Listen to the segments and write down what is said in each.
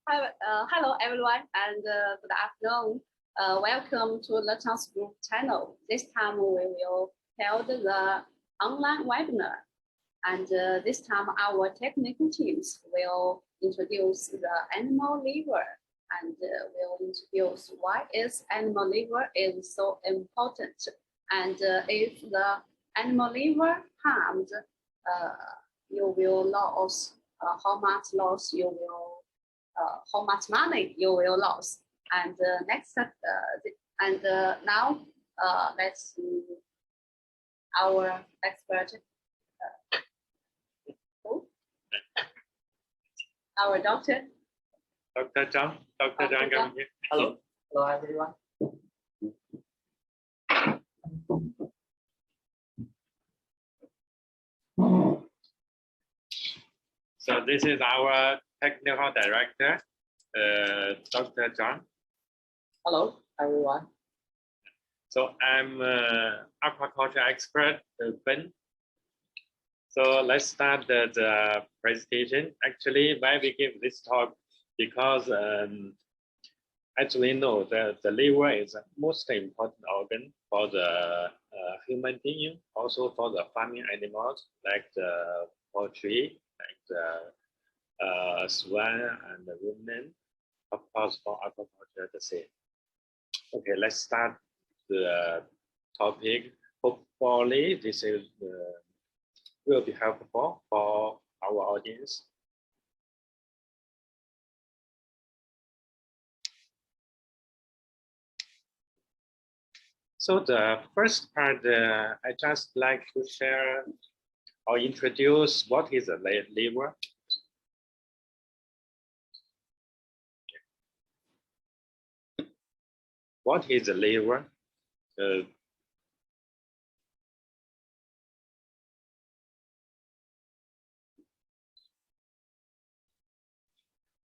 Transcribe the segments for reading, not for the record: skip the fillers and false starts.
Hello everyone and good afternoon. Welcome to the LachanceGroup channel. This time we will hold the online webinar, and this time our technical teams will introduce the animal liver and will introduce why is animal liver is so important, and if the animal liver harmed, you will lose how much loss you will. How much money you will lose, and now let's see our expert, our doctor. Dr. John, come here. Hello everyone. So this is our technical director, Dr. John. Hello everyone. So I'm aquaculture expert, Ben. So let's start the presentation. Actually, why we give this talk, because as we know that the liver is the most important organ for the human being, also for the farming animals like the poultry, like the swan and the ruminant, of course for aquaculture the same. Okay, let's start the topic. Hopefully this is will be helpful for our audience. So the first part, I just like to share or introduce what is a liver. What is the liver?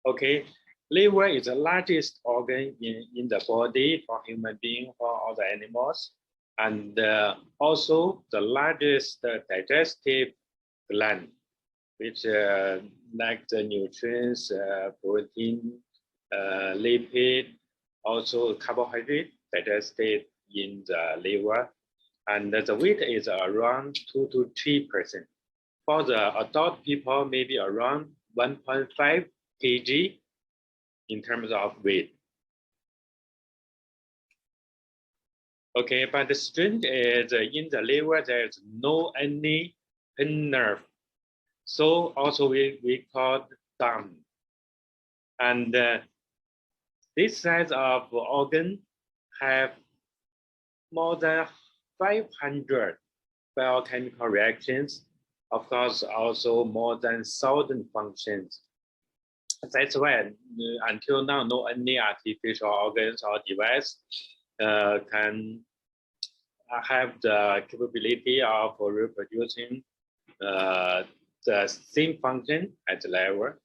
Okay, liver is the largest organ in the body for human being, for other animals, and also the largest digestive gland, which like the nutrients, protein, lipid, also carbohydrate digested in the liver, and the weight is around 2 to 3%. For the adult people, maybe around 1.5 kg in terms of weight. Okay, but the strength is in the liver, there is no any nerve. So also we call thumb. And this size of organ have more than 500 biochemical reactions. Of course, also more than 1,000 functions. That's why until now, no any artificial organs or device can have the capability of reproducing the same function as liver.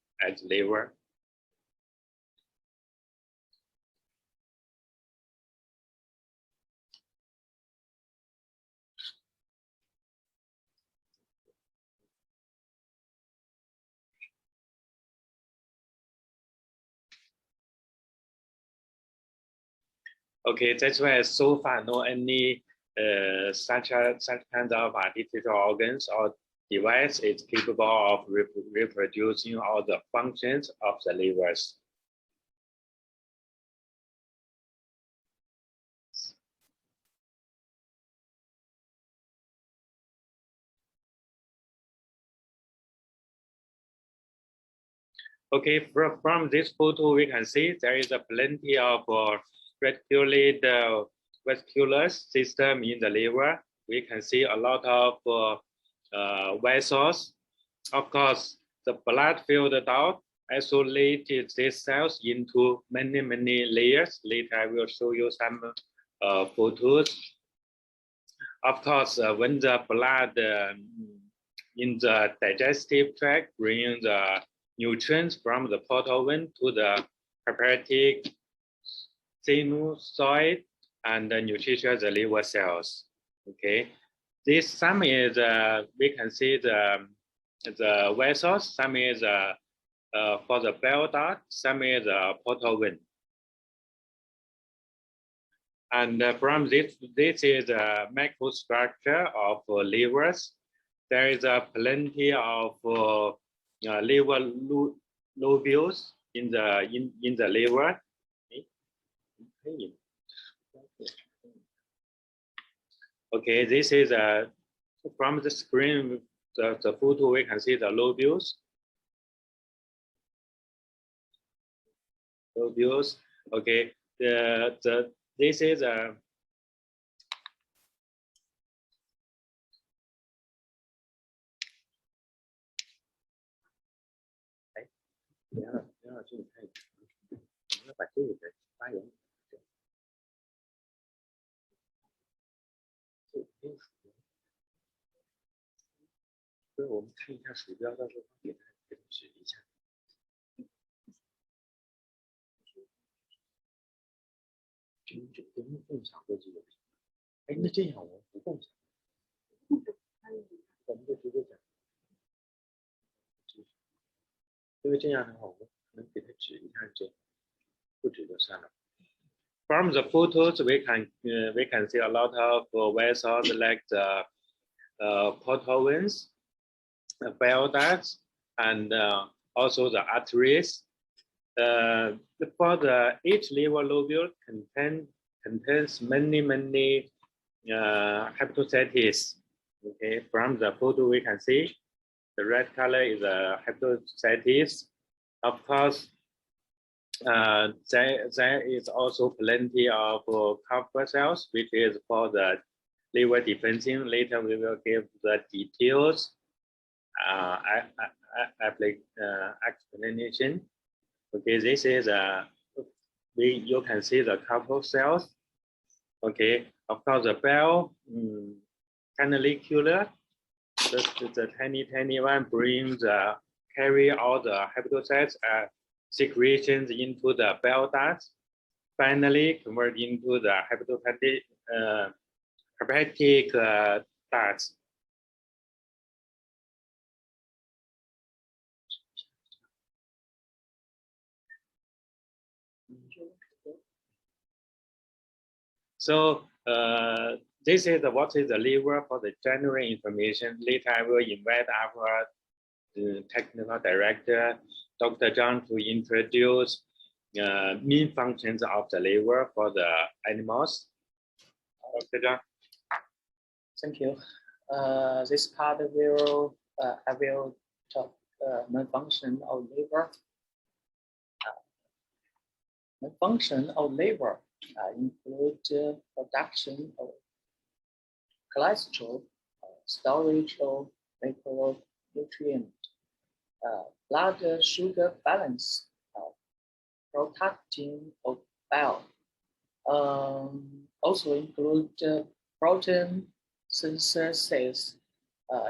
Okay, that's why so far no any such kind of artificial organs or device is capable of reproducing all the functions of the livers. Okay, from this photo we can see there is a plenty of reticulate vascular system in the liver. We can see a lot of vessels. Of course, the blood filled out isolated these cells into many layers. Later, I will show you some photos. Of course, when the blood in the digestive tract brings the nutrients from the portal vein to the hepatic sinusoid and the nutritious liver cells. Okay, this some is we can see the vessels. Some is For the bile duct, same as the portal vein. And from this is a microstructure of livers. There is plenty of liver lobules in the liver. Okay, this is from the screen, the photo, we can see the lobules. Lobules. Okay, this is a共享过这个，哎，那这样我们不共享，我们就直接讲，因为这样的话，我们可能给他指一下这，不指就算了。From the photos, we can see a lot of vessels like the portal veins, bile ducts, and also the arteries. For each liver lobule contains many hepatocytes. Okay, from the photo we can see the red color is a hepatocytes. Of course, there is also plenty of corpuscles, which is for the liver defensive. Later we will give the details explanation. Okay, this is you can see the corpuscles. Okay, of course the bile canalicular, the tiny one brings carry all the hepatocytes secretions into the bile ducts, finally convert into the hepatic ducts. So this is what is the liver for the general information. Later I will invite our technical director, Dr. John, to introduce main functions of the liver for the animals. Dr. John. Thank you. This part I will talk main function of liver. The function of liver include production of cholesterol, storage of macronutrient, blood sugar balance, protecting of bile. Also include protein synthesis,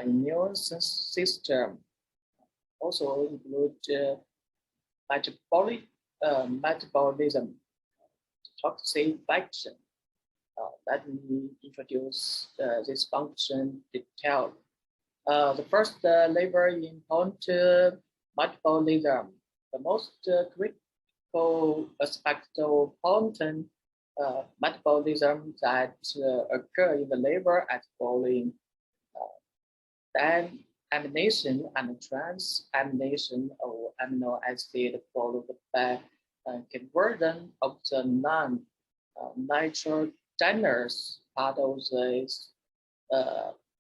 immune system. Also include metabolism, toxic function. Let me introduce this function detail. The first liver important metabolism. The most critical aspect of important metabolism that occur in the liver as following: then amination and transamination of amino acid followed by conversion of the non-nitrogenous part of the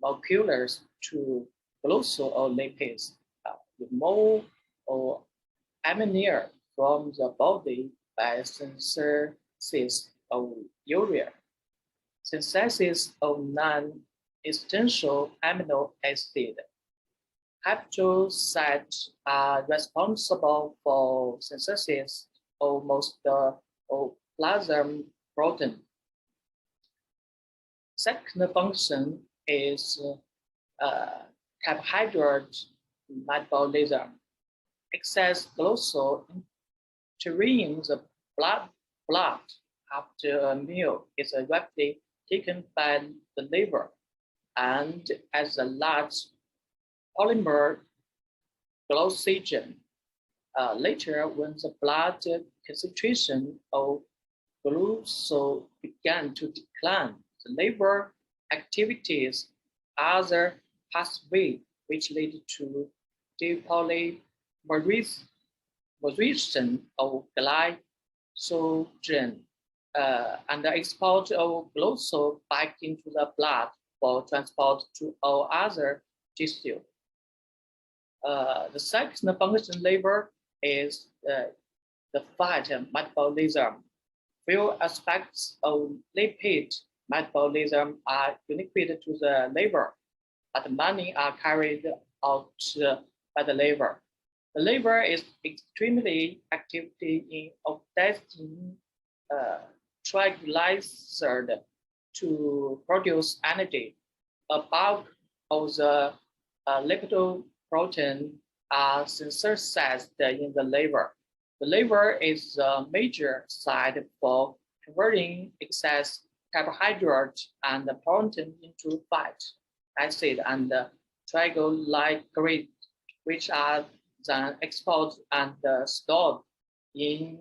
molecules to glycolipids, remove or ammonia from the body by synthesis of urea. Synthesis of non-essential amino acid. Hepatocytes are responsible for synthesis of most of plasma protein. Second function is carbohydrate metabolism. Excess glucose entering the blood after a meal is rapidly taken by the liver, and as a large polymer glycogen Later, when the blood concentration of glucose began to decline, the liver activities other pathway which lead to depolymerization of glycogen and the export of glucose back into the blood for transport to all other tissue. The second function liver is the fat metabolism. Few aspects of lipid metabolism are unique to the liver, but many are carried out by the liver. The liver is extremely active in oxidizing triglycerides to produce energy. A bulk of the lipoprotein are synthesized in the liver. The liver is a major site for converting excess carbohydrate and protein into fat, acid, and triglycerides, which are then exported and stored in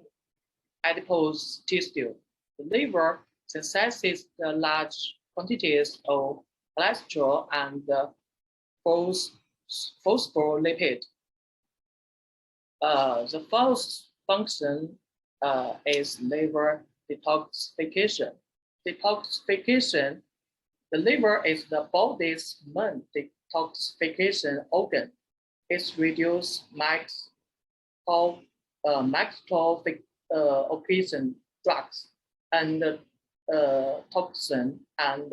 adipose tissue. The liver synthesizes large quantities of cholesterol and phospholipid. The fourth function is liver detoxification. Detoxification, the liver is the body's main detoxification organ. It reduces oxygen drugs and toxin and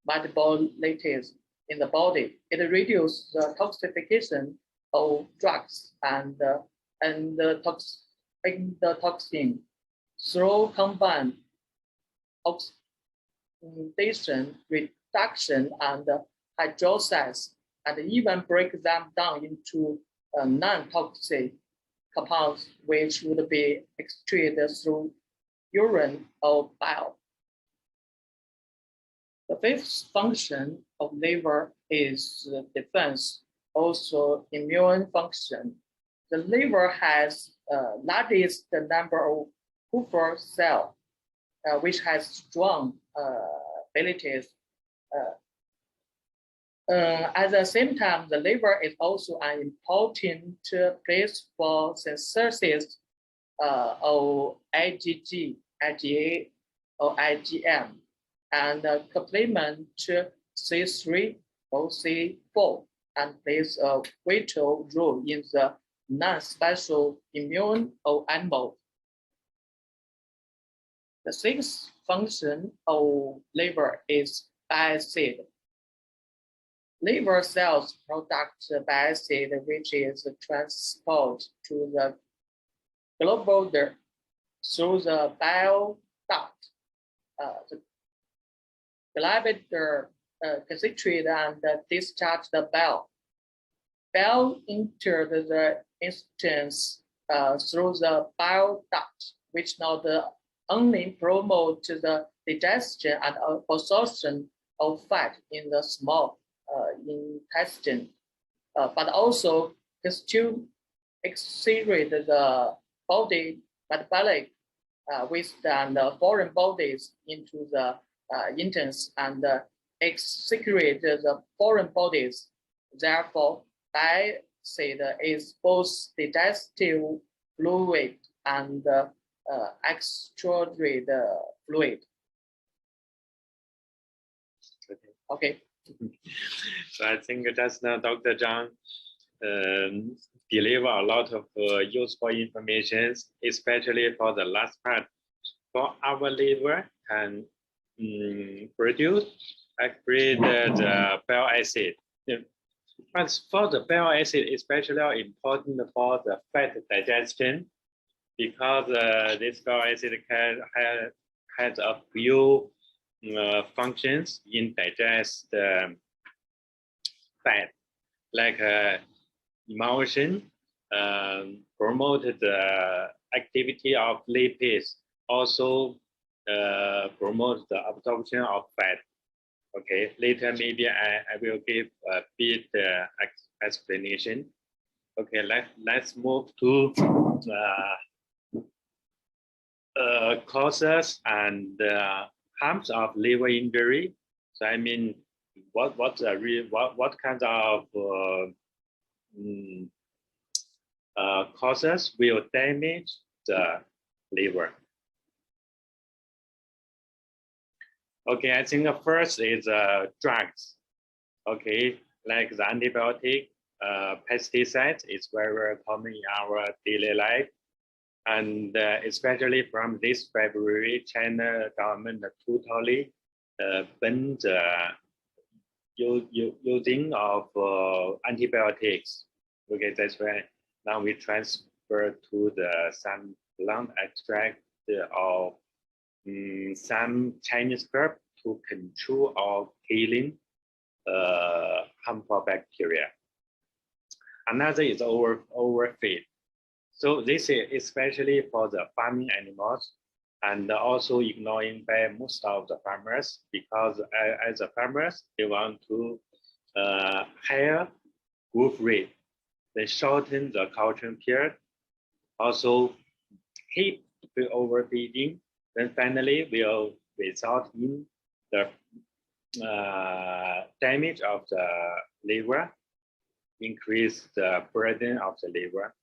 metabolites in the body. It reduces the toxification of drugs and the toxin through combined oxidation, reduction, and hydrolysis, and even break them down into non-toxic compounds, which would be excreted through urine or bile. The fifth function of liver is defense, also immune function. The liver has largest number of buffer cells, which has strong abilities. At the same time, the liver is also an important place for synthesis of IgG, IgA, or IgM, and complement C3 or C4, and plays a vital role in the non-special immune of animals. The sixth function of liver is bile acid. Liver cells produce bile acid, which is transported to the gallbladder through the bile duct. The gallbladder concentrate and discharge the bile. Bile enter the intestines through the bile duct, which not only promote the digestion and absorption of fat in the small intestine, but also excrete the body metabolic waste and foreign bodies into the intestines and excrete the foreign bodies. Therefore, bile acid is both digestive fluid and extravascular fluid. Okay. So I think just now Dr. Zhang deliver a lot of useful information, especially for the last part. For our liver can produce the bile acid. But for the bile acid, especially important for the fat digestion, because this bile acid has a few functions in digest fat, like emulsion, promote the activity of lipids, also promote the absorption of fat. Okay, later maybe I will give a bit explanation. Okay, let's move to causes and harms of liver injury. So I mean, what kind of causes will damage the liver? Okay, I think the first is drugs. Okay, like the antibiotic, pesticides is very common in our daily life. And especially from this February, China government totally banned using of antibiotics. Okay, that's why now we transfer to some plant extract or some Chinese herb to control or killing harmful bacteria. Another is overfeed. So this is especially for the farming animals and also ignoring by most of the farmers because as a farmers, they want to higher growth rate. They shorten the culturing period, also keep the overfeeding, then finally will result in the damage of the liver, increase the burden of the liver.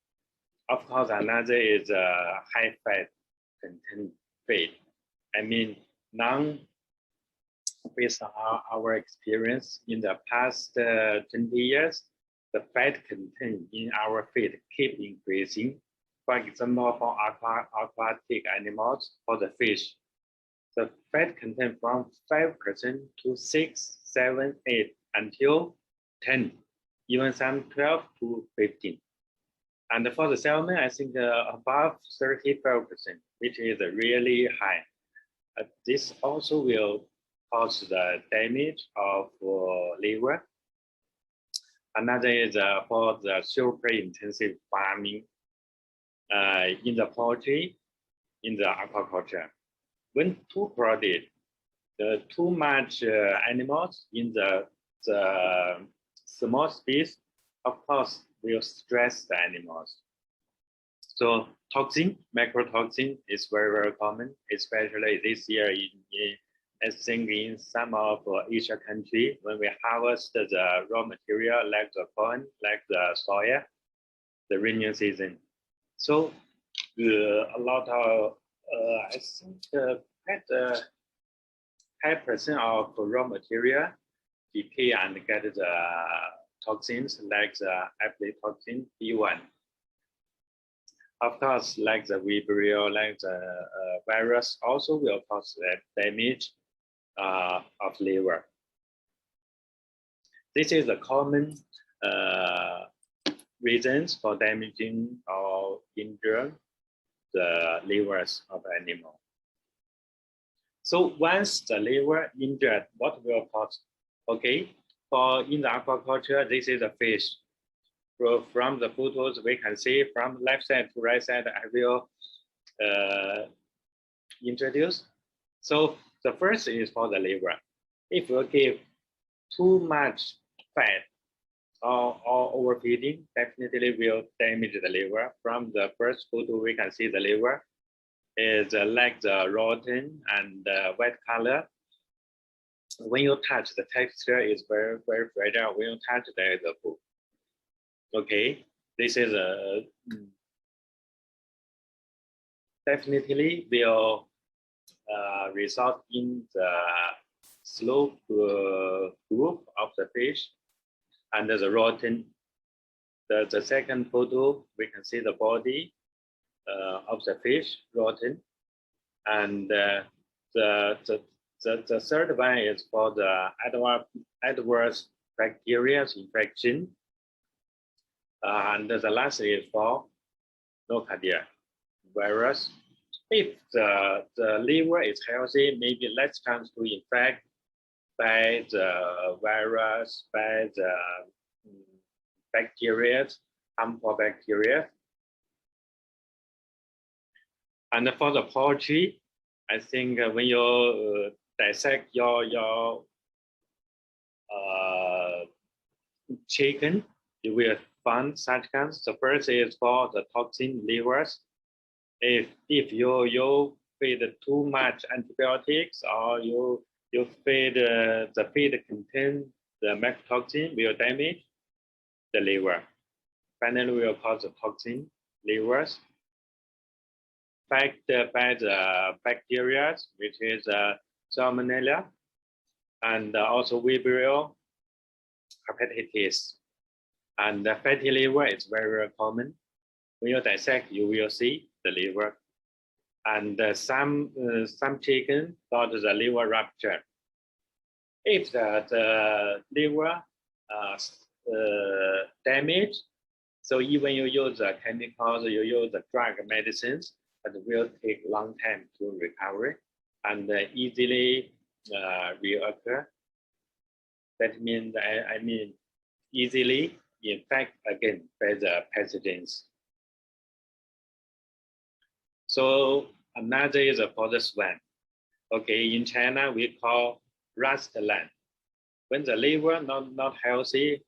Of course, another is high fat content feed. I mean, now based on our experience in the past 20 years, the fat content in our feed keep increasing. For example, for aquatic animals, for the fish, the fat content from 5% to 6, 7, 8 until 10, even some 12 to 15. And for the salmon, I think above 35%, which is really high. This also will cause the damage of liver. Another is for the super intensive farming in the poultry, in the aquaculture. When too crowded, too much animals in the small space, of course, will stress the animals. So toxin, macrotoxin is very, very common, especially this year I think in some of Asia country, when we harvest the raw material like the corn, like the soya, the rainy season. So a lot of, I think quite 5% of raw material decay and get the toxins like the aflatoxin B1. Of course, like the Vibrio, like the virus also will cause the damage of liver. This is a common reasons for damaging or injuring the livers of animal. So once the liver injured, what will cause? Okay, for in the aquaculture, this is a fish. So from the photos, we can see from left side to right side, I will introduce. So the first is for the liver. If you give too much fat or overfeeding, definitely will damage the liver. From the first photo, we can see the liver is like the rotten and white color. When you touch, the texture is very, very fragile. When you touch, there is a poop. Okay, this is a definitely will result in the slow growth of the fish and the rotten. The second photo, we can see the body of the fish rotten, and the third one is for the adverse bacteria infection, and the last is for nocardia virus. If the liver is healthy, maybe less chance to infect by the virus, by the bacteria, harmful bacteria. And for the poultry, I think when you dissect your chicken, you will found such kinds. The first is for the toxin levers. If you feed too much antibiotics or you feed the feed contain the mycotoxin will damage the liver. Finally, will cause the toxin levers. Affected by the bacteria, which is salmonella, and also Vibrio hepatitis. And the fatty liver is very common. When you dissect, you will see the liver. And some chicken got the liver rupture. If the liver damaged, so even you use the chemicals, you use the drug medicines, it will take a long time to recover and easily reoccur. That means, I mean, easily infect again by the pathogens. So another is for the swan. Okay, in China we call rust land. When the liver not healthy,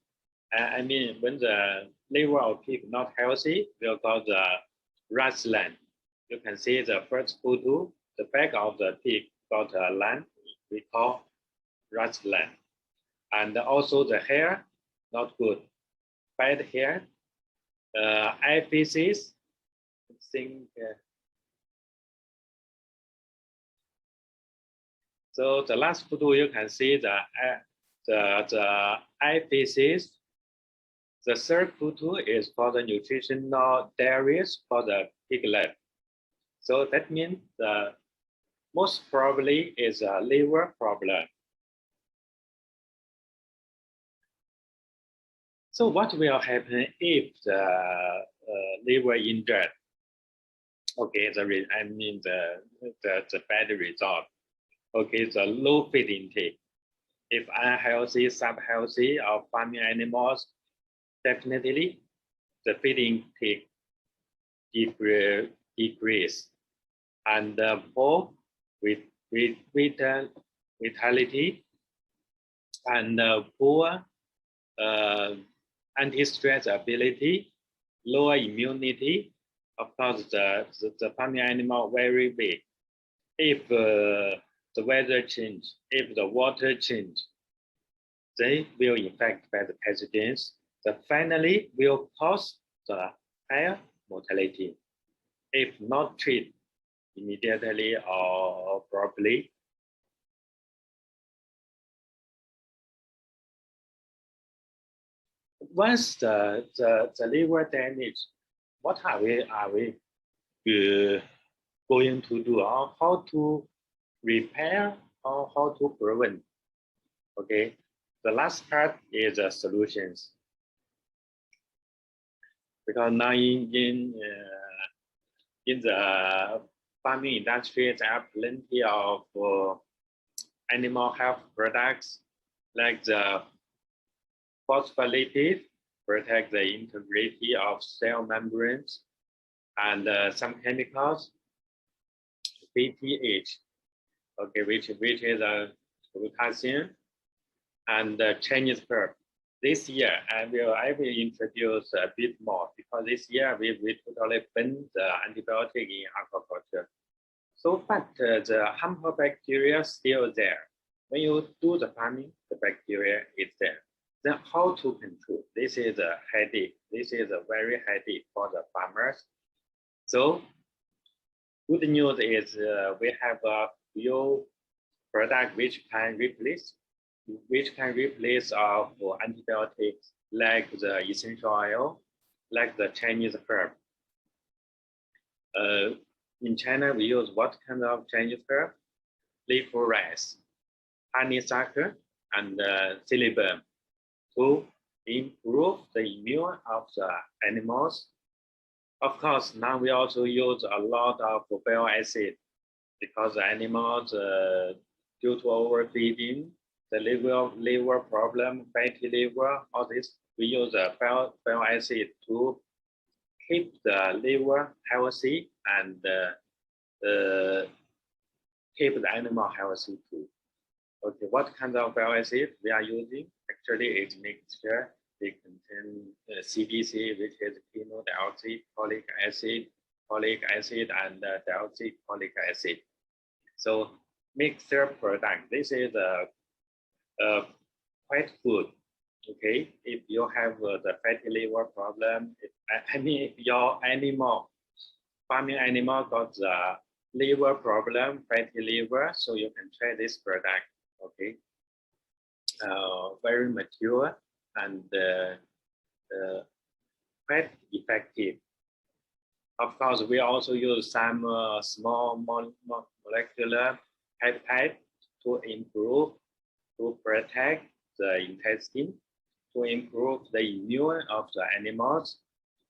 I mean when the liver of pig not healthy, we'll call the rust land. You can see the first photo, the back of the pig got a land, we call rust land. And also the hair, not good. Bad hair, eye feces, so the last photo you can see the eye feces. The third photo is for the nutritional dairies for the piglet. So that means the most probably is a liver problem. So what will happen if the liver injured? Okay, I mean the bad result. Okay, the low feed intake. If unhealthy, subhealthy, or farming animals, definitely the feed intake decrease. And poor with vitality and poor anti-stress ability, lower immunity. Of course, the farming animal very weak. If the weather change, if the water change, they will infect by the pathogens. That finally will cause the higher mortality if not treated immediately or properly. Once the liver damage, what are we going to do, or how to repair or how to prevent? Okay, the last part is the solutions. Because now in the farming industry, there are plenty of animal health products like the phospholipid, protect the integrity of cell membranes, and some chemicals, PTH, okay, which is a glutathione, and Chinese herb. This year, I will introduce a bit more because this year we totally banned the antibiotic in aquaculture. So, but the harmful bacteria still there. When you do the farming, the bacteria is there. Then how to control? This is a headache. This is a very headache for the farmers. So, good news is we have a few products which can replace antibiotics, like the essential oil, like the Chinese herb. In China, we use what kind of Chinese herb? Licorice, honeysuckle, and silybum to improve the immune of the animals. Of course, now we also use a lot of bile acid because the animals, due to overfeeding, the liver problem, fatty liver, all this, we use bile acid to keep the liver healthy and keep the animal healthy too. Okay, what kind of bile acid we are using? Actually, it's mixture they contain CDC, which is phenoldiallylic acid, and diallylic acid. So mixture product. This is a quite good. Okay, if you have the fatty liver problem, if your farming animal got the liver problem, fatty liver, so you can try this product. Okay, very mature and quite effective. Of course, we also use some small molecular peptide to improve, to protect the intestine, to improve the immune of the animals.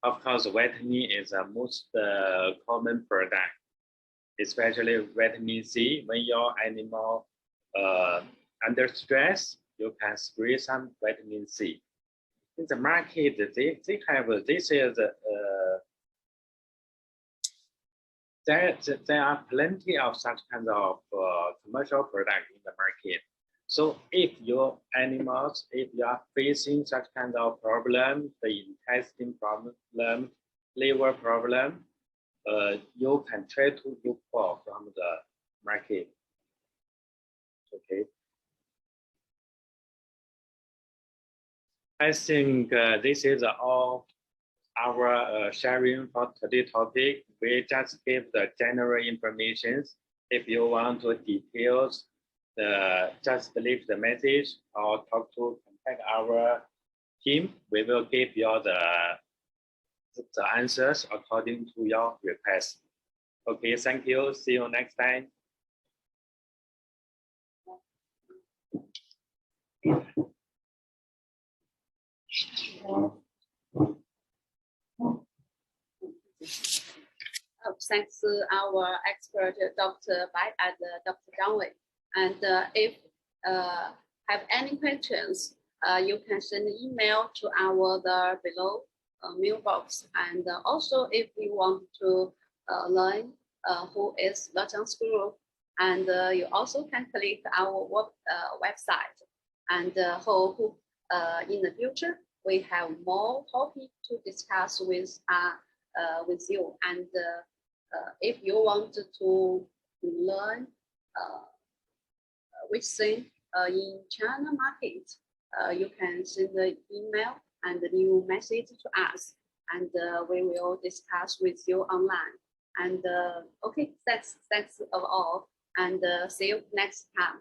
Of course, vitamin is the most common product, especially vitamin C. When your animal under stress, you can spray some vitamin C. In the market, they have this is there are plenty of such kinds of commercial products in the market. So if your animals, if you are facing such kind of problem, the intestine problem, liver problem, you can try to look for from the market. Okay. I think this is all our sharing for today's topic. We just give the general information. If you want to details, just leave the message or contact our team. We will give you the answers according to your request. Okay, thank you. See you next time. Thanks to our expert, Dr. Bai and Dr. Zhang Wei. And if have any questions, you can send an email to our below mailbox. And also, if you want to learn who is LachanceGroup, and you also can click our website. And hope in the future we have more topics to discuss with you. And if you want to learn which thing in China market, you can send the email and the new message to us, and we will discuss with you online. And okay, thanks of all, and see you next time.